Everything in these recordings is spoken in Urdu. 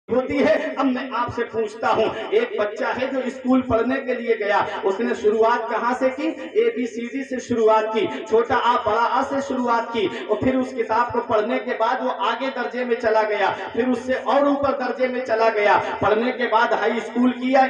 ہوتی ہے۔ اب میں آپ سے پوچھتا ہوں، ایک بچہ ہے جو اسکول پڑھنے کے لیے گیا، اس نے شروعات کہاں سے کی؟ ABCD سے شروعات کی، چھوٹا آ بڑا آ سے شروعات کی، اور پھر اس کتاب کو پڑھنے کے بعد وہ آگے درجے میں چلا گیا، پھر اس سے اور اوپر درجے میں چلا گیا، پڑھنے کے بعد ہائی اسکول کیا،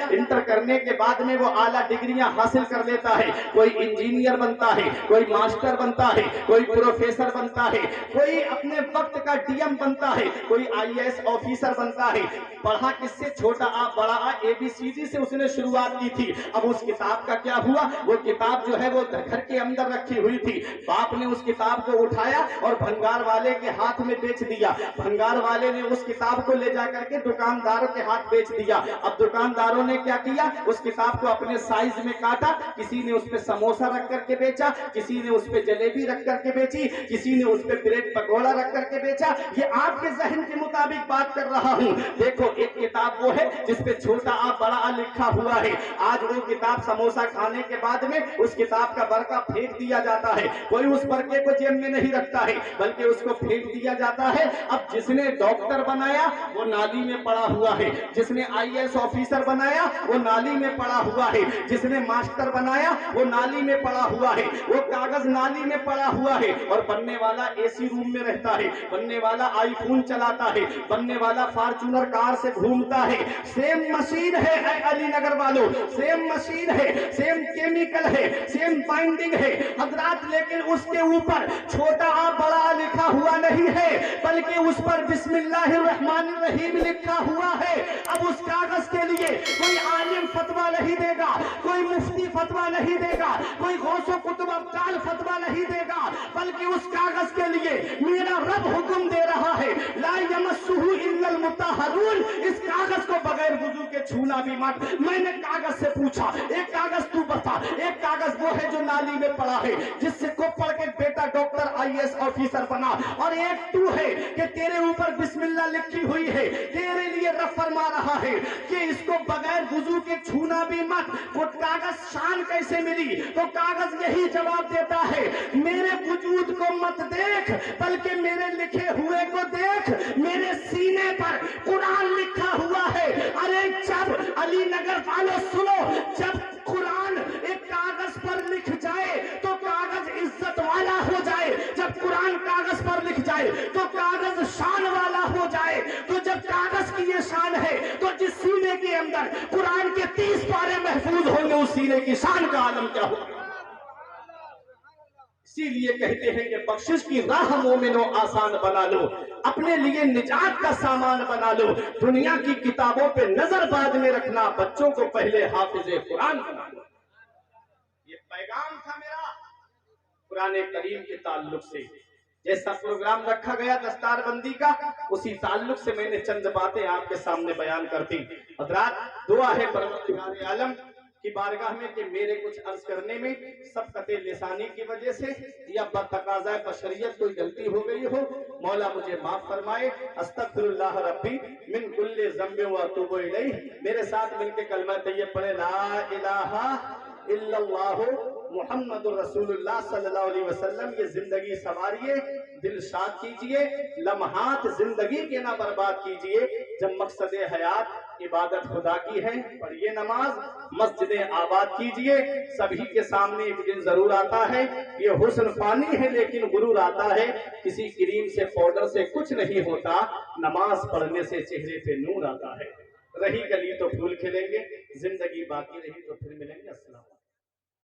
انٹر کرنے کے بعد میں وہ اعلیٰ ڈگریاں حاصل کر لیتا ہے، کوئی انجینئر بنتا ہے، کوئی ماسٹر بنتا ہے، کوئی پروفیسر بنتا ہے، کوئی اپنے وقت کا DM بنتا ہے، کوئی IAS آفیسر بنتا ہے۔ پڑھا کس سے؟ چھوٹا آ بڑا آ ABCD سے اس نے شروعات کی تھی۔ اب اس کتاب کا کیا ہوا؟ وہ کتاب جو ہے وہ گھر کے اندر رکھی ہوئی تھی، باپ نے اس کتاب کو اٹھایا اور بھنگار والے کے ہاتھ میں بیچ دیا، بھنگار والے نے اس کتاب کو لے جا کر کے دکانداروں کے ہاتھ بیچ دیا۔ اب دکانداروں نے کیا کیا؟ اس کتاب کو اپنے سائز میں کاٹا، کسی نے اس پہ سموسہ رکھ کر کے بیچا، کسی نے اس پہ جلیبی رکھ کر کے بیچی، کسی نے اس پہ بریڈ پکوڑا رکھ کر کے بیچا۔ یہ آپ کے ذہن کے مطابق بات کر رہا ہوں۔ دیکھو ایک کتاب وہ ہے جس پہ چھوٹا آ بڑا آ لکھا ہوا ہے، آج وہ کتاب سموسہ کھانے کے بعد میں اس کتاب کا برقع پھینک دیا جاتا ہے، کوئی اس برقعے کو جیب میں نہیں رکھتا ہے بلکہ اس کو پھینک دیا جاتا ہے۔ اب جس نے ڈاکٹر بنایا وہ نالی میں پڑا ہوا ہے، جس نے IAS آفیسر بنایا وہ نالی میں پڑا ہوا ہے، جس نے ماسٹر بنایا وہ نالی میں پڑا ہوا ہے، وہ کاغذ نالی میں پڑا ہوا ہے، اور بننے والا AC روم میں رہتا ہے، بننے والا آئی فون چلاتا ہے، بننے والا فارچونر کار سے گھومتا ہے۔ سیم مشین ہے اے علی نگر والوں، سیم مشین ہے، سیم کیمیکل ہے، سیم بائنڈنگ ہے حضرات، لیکن اس کے اوپر چھوٹا آ بڑا آ لکھا ہوا نہیں ہے بلکہ اس پر بسم اللہ الرحمن الرحیم لکھا ہوا ہے۔ اب اس کاغذ کے لیے کوئی عالم فتویٰ نہیں دے گا، کوئی مفتی فتویٰ نہیں دے گا، کوئی غوث و کتب ابدال فتویٰ نہیں دے گا، بلکہ اس کاغذ کے لیے میرا رب حکم دے رہا ہے، لا یمسہ الا المطہرون، اس کاغذ کو بغیر وضو کے چھونا بھی مت۔ میں نے کاغذ سے پوچھا، ایک کاغذ تو بتا، ایک کاغذ وہ ہے جو نالی میں پڑا ہے جس سے کو پڑھ کے بیٹا ڈاکٹر IAS آفیسر بنا، اور ایک تو ہے کہ تیرے اوپر بسم اللہ لکھی ہوئی ہے، تیرے لیے رب فرما رہا ہے کہ اس کو بغیر وضو کے چھونا بھی مت۔ وہ کاغذ شان کیسے ملی؟ تو کاغذ یہی جواب دیتا ہے، میرے وجود کو مت دیکھ بلکہ میرے لکھے ہوئے کو دیکھ، میرے سینے پر قرآن لکھا ہوا ہے۔ ارے جب علی نگر والوں سنو، جب قرآن ایک کاغذ پر لکھ جائے تو کاغذ عزت والا ہو جائے، جب قرآن کاغذ پر لکھ جائے تو کاغذ شان والا ہو جائے۔ تو جب کاغذ کی یہ شان ہے تو جس سینے کے اندر قرآن کے 30 پارے محفوظ ہوں گے اس سینے کی شان کا عالم کیا ہوگا؟ اسی لیے کہتے ہیں کہ بخشش کی راہ مومنوں آسان بنا لو، اپنے لیے نجات کا سامان بنا لو، دنیا کی کتابوں پہ نظر بعد میں رکھنا، بچوں کو پہلے حافظ قرآن بنا لو۔ یہ پیغام تھا میرا قرآن کریم کے تعلق سے۔ جیسا پروگرام رکھا گیا دستار بندی کا، اسی تعلق سے میں نے چند باتیں آپ کے سامنے بیان کرتی۔ حضرات دعا ہے پروردگار عالم کی بارگاہ میں کہ میرے کچھ عرض کرنے میں سبقت لسانی کی وجہ سے یا بتقاضۂ بشریت کوئی غلطی ہو گئی ہو، مولا مجھے معاف فرمائے۔ استغفر اللہ ربی من کل ذنب و اتوب الیہ۔ میرے ساتھ مل کے کلمہ طیب پڑھے، لا الہ الا اللہ محمد الرسول اللہ صلی اللہ علیہ وسلم۔ یہ زندگی سنواریے، دل شاد کیجئے، لمحات زندگی کے نہ برباد کیجئے۔ جب مقصد حیات عبادت خدا کی ہے، پڑھیے نماز، مسجدیں آباد کیجئے۔ سبھی کے سامنے ایک دن ضرور آتا ہے، یہ حسن فانی ہے لیکن غرور آتا ہے، کسی کریم سے پاؤڈر سے کچھ نہیں ہوتا، نماز پڑھنے سے چہرے پہ نور آتا ہے۔ رہی گلی تو پھول کھلیں گے، زندگی باقی رہی تو پھر ملیں گے۔ السلام علیکم۔